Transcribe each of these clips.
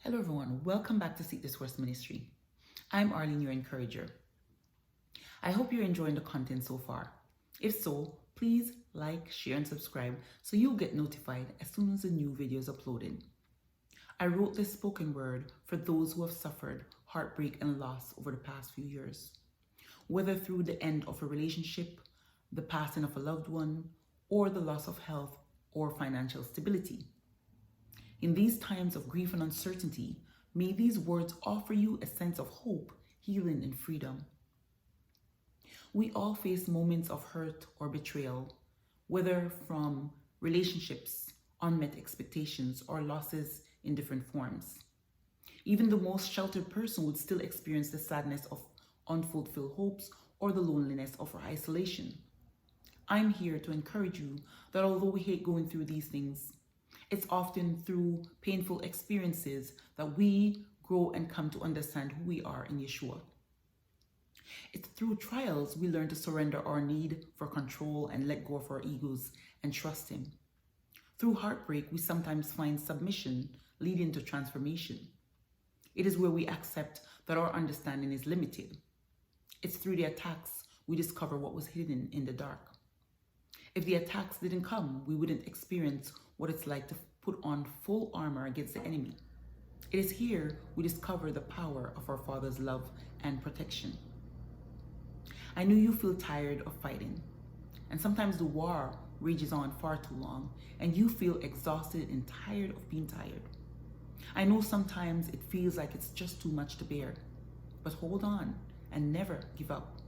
Hello, everyone. Welcome back to Seek the Source Ministry. I'm Arlene, your encourager. I hope you're enjoying the content so far. If so, please like, share, and subscribe so you'll get notified as soon as a new video is uploaded. I wrote this spoken word for those who have suffered heartbreak and loss over the past few years, whether through the end of a relationship, the passing of a loved one, or the loss of health or financial stability. In these times of grief and uncertainty, may these words offer you a sense of hope, healing, and freedom. We all face moments of hurt or betrayal, whether from relationships, unmet expectations, or losses in different forms. Even the most sheltered person would still experience the sadness of unfulfilled hopes or the loneliness of isolation. I'm here to encourage you that although we hate going through these things, it's often through painful experiences that we grow and come to understand who we are in Yeshua. It's through trials we learn to surrender our need for control and let go of our egos and trust Him. Through heartbreak, we sometimes find submission leading to transformation. It is where we accept that our understanding is limited. It's through the attacks we discover what was hidden in the dark. If the attacks didn't come, we wouldn't experience what it's like to put on full armor against the enemy. It is here we discover the power of our Father's love and protection. I know you feel tired of fighting, and sometimes the war rages on far too long, and you feel exhausted and tired of being tired. I know sometimes it feels like it's just too much to bear, but hold on and never give up.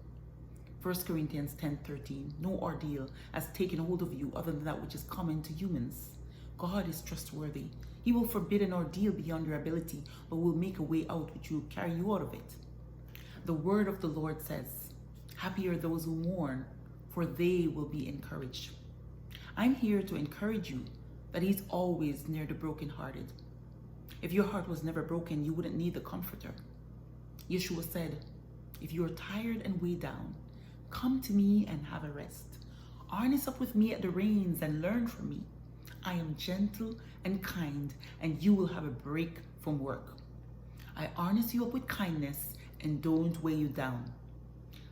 1 Corinthians 10:13, no ordeal has taken hold of you other than that which is common to humans. God is trustworthy. He will forbid an ordeal beyond your ability, but will make a way out which will carry you out of it. The word of the Lord says, happy are those who mourn, for they will be encouraged. I'm here to encourage you that He's always near the brokenhearted. If your heart was never broken, you wouldn't need the Comforter. Yeshua said, if you are tired and weighed down, come to me and have a rest. Harness up with me at the reins and learn from me. I am gentle and kind, and you will have a break from work. I harness you up with kindness and don't weigh you down.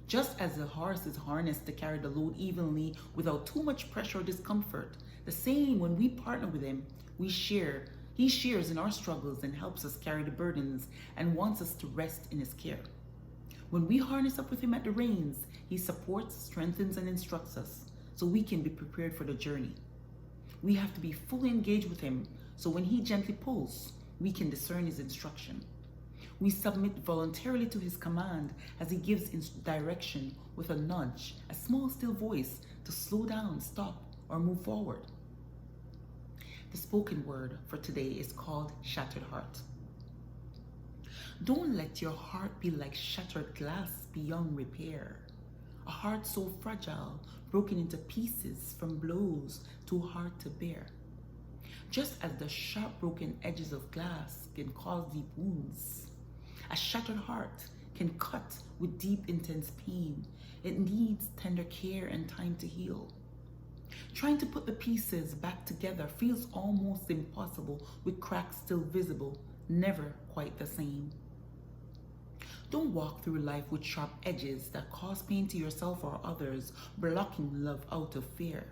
Just as the horse is harnessed to carry the load evenly without too much pressure or discomfort, the same when we partner with Him, He shares in our struggles and helps us carry the burdens and wants us to rest in His care. When we harness up with Him at the reins, He supports, strengthens, and instructs us so we can be prepared for the journey. We have to be fully engaged with Him so when He gently pulls, we can discern His instruction. We submit voluntarily to His command as He gives direction with a nudge, a small still voice to slow down, stop, or move forward. The spoken word for today is called Shattered Heart. Don't let your heart be like shattered glass beyond repair. A heart so fragile, broken into pieces from blows too hard to bear. Just as the sharp broken edges of glass can cause deep wounds, a shattered heart can cut with deep intense pain. It needs tender care and time to heal. Trying to put the pieces back together feels almost impossible with cracks still visible, never quite the same. Don't walk through life with sharp edges that cause pain to yourself or others, blocking love out of fear.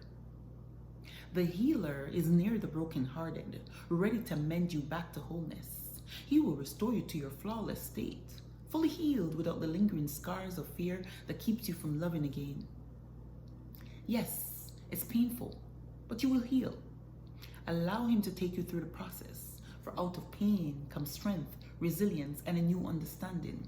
The healer is near the brokenhearted, ready to mend you back to wholeness. He will restore you to your flawless state, fully healed without the lingering scars of fear that keeps you from loving again. Yes, it's painful, but you will heal. Allow Him to take you through the process, for out of pain comes strength, resilience, and a new understanding.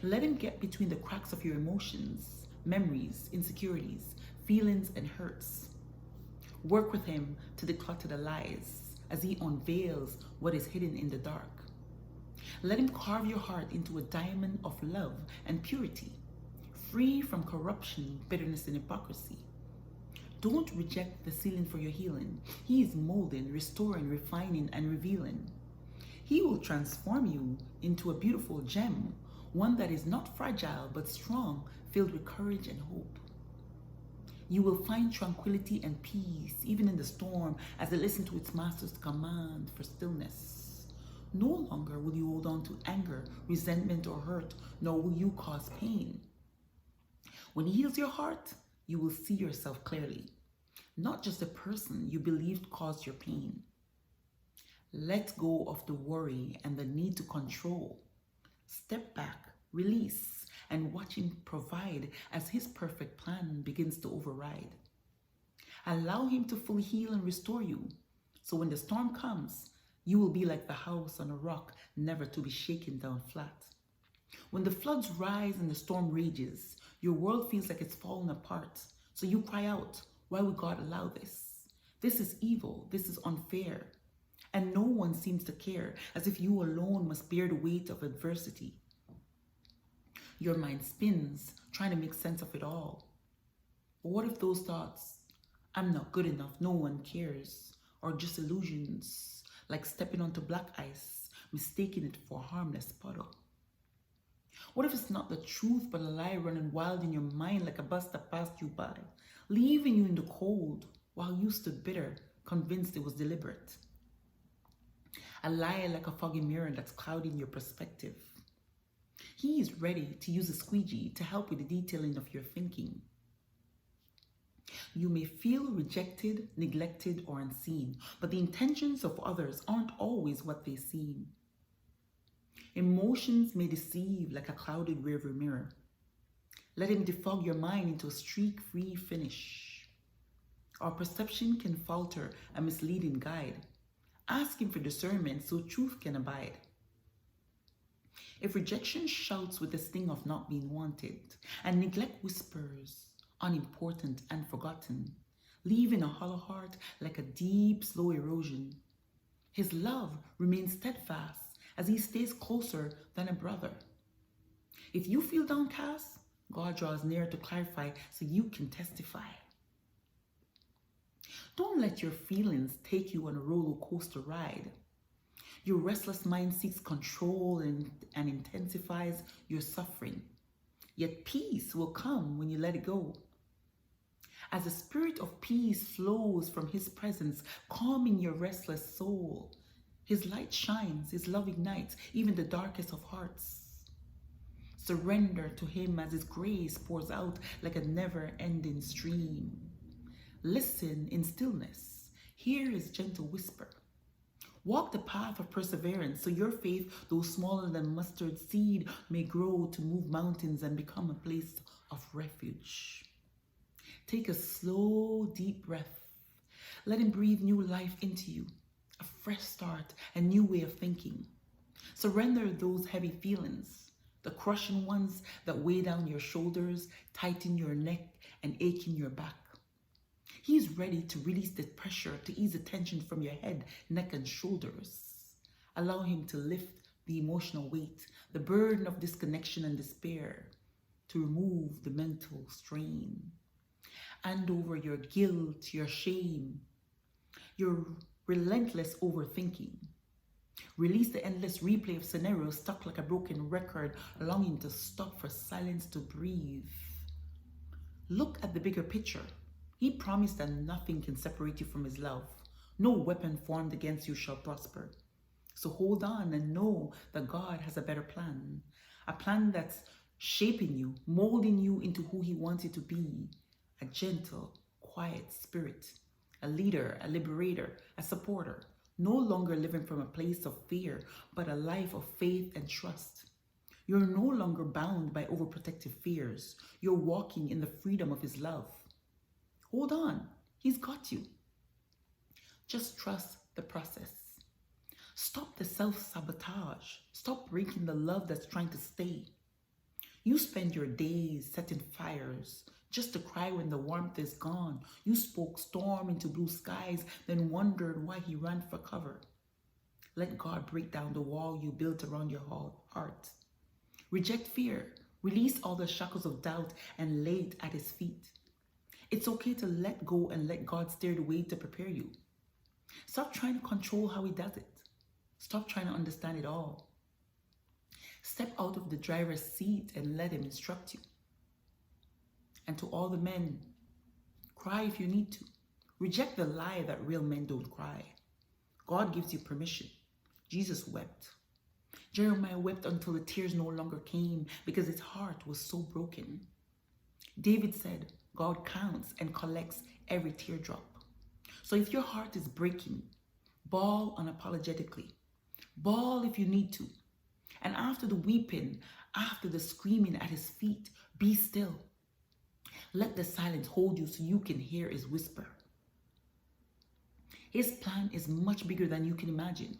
Let Him get between the cracks of your emotions, memories, insecurities, feelings, and hurts. Work with Him to declutter the lies as He unveils what is hidden in the dark. Let Him carve your heart into a diamond of love and purity, free from corruption, bitterness, and hypocrisy. Don't reject the sealing for your healing. He is molding, restoring, refining, and revealing. He will transform you into a beautiful gem, one that is not fragile but strong, filled with courage and hope. You will find tranquility and peace even in the storm as it listens to its master's command for stillness. No longer will you hold on to anger, resentment, or hurt, nor will you cause pain. When He heals your heart, you will see yourself clearly, not just the person you believed caused your pain. Let go of the worry and the need to control. Step back, release, and watch Him provide as His perfect plan begins to override. Allow Him to fully heal and restore you, so when the storm comes, you will be like the house on a rock, never to be shaken down flat. When the floods rise and the storm rages, your world feels like it's falling apart. So you cry out, why would God allow this? This is evil. This is unfair. And no one seems to care, as if you alone must bear the weight of adversity. Your mind spins, trying to make sense of it all. But what if those thoughts, I'm not good enough, no one cares, are just illusions, like stepping onto black ice, mistaking it for a harmless puddle? What if it's not the truth, but a lie running wild in your mind like a bus that passed you by, leaving you in the cold while you stood bitter, convinced it was deliberate? A lie like a foggy mirror that's clouding your perspective. He is ready to use a squeegee to help with the detailing of your thinking. You may feel rejected, neglected, or unseen, but the intentions of others aren't always what they seem. Emotions may deceive like a clouded rearview mirror. Let him defog your mind into a streak-free finish. Our perception can falter a misleading guide. Ask him for discernment so truth can abide. If rejection shouts with the sting of not being wanted, and neglect whispers, unimportant and forgotten, leaving a hollow heart like a deep, slow erosion, his love remains steadfast as he stays closer than a brother. If you feel downcast, God draws near to clarify so you can testify. Don't let your feelings take you on a roller coaster ride. Your restless mind seeks control and intensifies your suffering. Yet peace will come when you let it go. As the spirit of peace flows from his presence, calming your restless soul, his light shines, his love ignites even the darkest of hearts. Surrender to him as his grace pours out like a never-ending stream. Listen in stillness. Hear his gentle whisper. Walk the path of perseverance so your faith, though smaller than mustard seed, may grow to move mountains and become a place of refuge. Take a slow, deep breath. Let him breathe new life into you, a fresh start, a new way of thinking. Surrender those heavy feelings, the crushing ones that weigh down your shoulders, tighten your neck, and ache in your back. He is ready to release the pressure, to ease the tension from your head, neck, and shoulders. Allow him to lift the emotional weight, the burden of disconnection and despair, to remove the mental strain. Hand over your guilt, your shame, your relentless overthinking. Release the endless replay of scenarios stuck like a broken record, longing to stop for silence to breathe. Look at the bigger picture. He promised that nothing can separate you from his love. No weapon formed against you shall prosper. So hold on and know that God has a better plan. A plan that's shaping you, molding you into who he wants you to be. A gentle, quiet spirit. A leader, a liberator, a supporter. No longer living from a place of fear, but a life of faith and trust. You're no longer bound by overprotective fears. You're walking in the freedom of his love. Hold on, he's got you. Just trust the process. Stop the self-sabotage. Stop breaking the love that's trying to stay. You spend your days setting fires just to cry when the warmth is gone. You spoke storm into blue skies, then wondered why he ran for cover. Let God break down the wall you built around your heart. Reject fear. Release all the shackles of doubt and lay it at his feet. It's okay to let go and let God steer the way to prepare you. Stop trying to control how he does it. Stop trying to understand it all. Step out of the driver's seat and let him instruct you. And to all the men, cry if you need to. Reject the lie that real men don't cry. God gives you permission. Jesus wept. Jeremiah wept until the tears no longer came because his heart was so broken. David said, God counts and collects every teardrop. So if your heart is breaking, bawl unapologetically. Bawl if you need to. And after the weeping, after the screaming at his feet, be still. Let the silence hold you so you can hear his whisper. His plan is much bigger than you can imagine.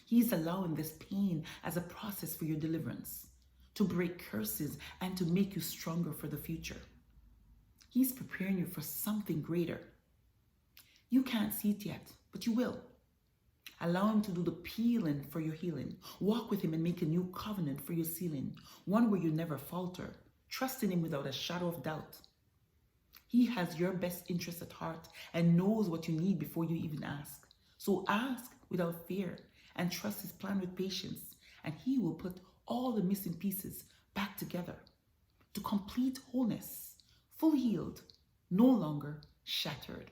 He's allowing this pain as a process for your deliverance, to break curses and to make you stronger for the future. He's preparing you for something greater. You can't see it yet, but you will. Allow him to do the peeling for your healing. Walk with him and make a new covenant for your sealing, one where you never falter. Trust in him without a shadow of doubt. He has your best interest at heart and knows what you need before you even ask. So ask without fear and trust his plan with patience, and he will put all the missing pieces back together to complete wholeness, full healed, no longer shattered.